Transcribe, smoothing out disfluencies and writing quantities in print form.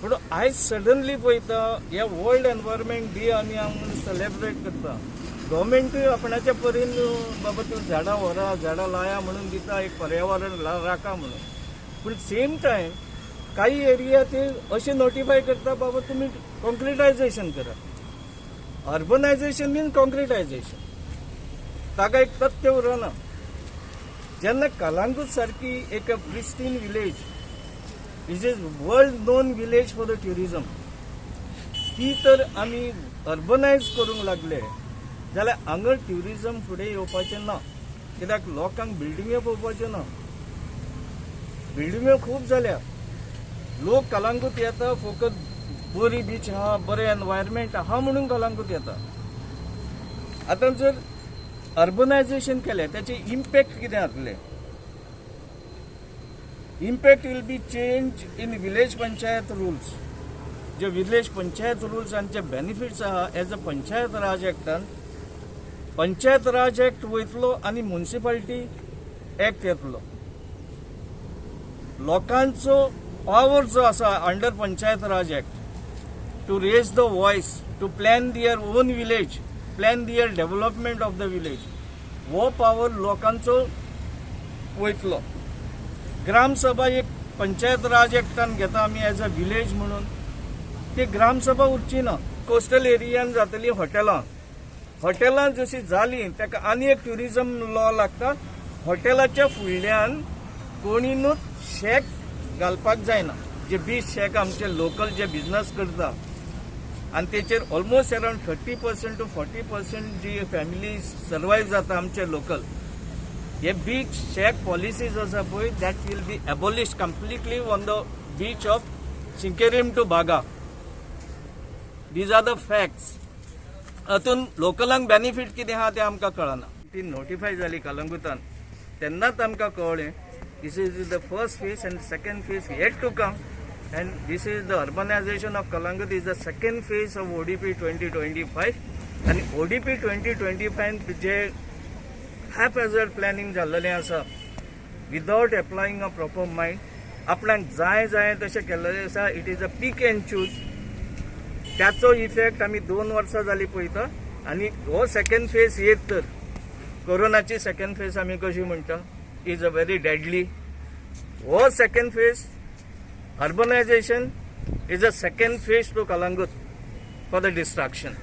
पूण आयज सडनली पळयता ह्या वर्ल्ड एनवायरमेंट डे आमी हांगा सेलेब्रेट करता. गव्हर्मेंटूय आपणाच्या परीन बाबा तूं झाडां व्हरा, झाडां लाया म्हणून दिता, एक पर्यावरण राखा म्हणून. पूण सेम टायम काही एरिया ते अशें नोटिफाय करता बाबा तुमी कॉन्क्रिटायझेशन करा. अर्बनायझेशन मीन कॉन्क्रिटायझेशन. ताका एक तथ्य उरना. जेन्ना कलंगूट सारकी एक pristine village, is is world non village for the tourism, ती तर आमी अर्बनायज करूंक लागले जाल्यार हांगा ट्युरिझम फुडें येवपाचें ना. कित्याक लोकांक बिल्डिंग्यो पळोवपाच्यो ना. बिल्डिंग्यो खूब जाल्या. लोक कलंगूट येता फकत बोरी बीच आहा, बरें एनवायरमेंट आहा म्हणून कलंगूट येता. आतां जर अर्बनायझेशन केलें त्याचे इम्पॅक्ट कितें जातलें? Impact will be change in village Panchayat rules. जे विलेज पंचायत रुल्स आनी जे बेनिफिट्स आहा एज अ पंचायत राज एक्टान, पंचायत राज एक्ट वयतलो आनी म्युनिसिपालिटी एक्ट येतलो. लोकांचो पावर जो आसा under Panchayat Raj act to raise the voice, to plan their own village, plan their development of the village, हो पावर लोकांचो वयतलो. ग्रामसभा एक पंचायत राज एक्टान घेता आमी एज अ विलेज म्हणून, ती ग्रामसभा उरची ना. कोस्टल एरियान जातली हॉटेलां. हॉटेलां जशी जाली ताका आनी एक ट्युरिझम लॉ लागता. हॉटेलाच्या फुडल्यान कोणीनूच शेक घालपाक जायना. जे बीच शेक आमचे लोकल जे बिझनस करता आनी तेचेर ऑलमोस्ट अराउंड 30% to 40% जी फॅमिली सर्वायव जाता आमचे लोकल. हे बीच शेक पॉलिसीज आसा पळय that will be abolished completely on the beach of Sinquerim to Baga. These are the facts. हातून लोकलांक बेनिफीट कितें आहा तें आमकां कळना. ती नोटिफाय जाली कलंगुटान तेन्नाच आमकां कळ्ळें this is the first phase and second phase yet to come, and this is the urbanization of Kalangut is the second phase of ODP 2025. and ODP 2025 जे haphazard planning जाल्लेलें आसा without applying a proper mind, आपणाक जाय तशें केल्लेलें आसा. It is a peak end choose. त्याचो effect आमी 2 वर्सां जाली पळयता. आनी हो सेकंड फेज येत तर कोरोनाची सेकंड फेज आमी कशी म्हणटा is a very deadly. Or second phase, urbanization is a second phase to Kalangut for the destruction.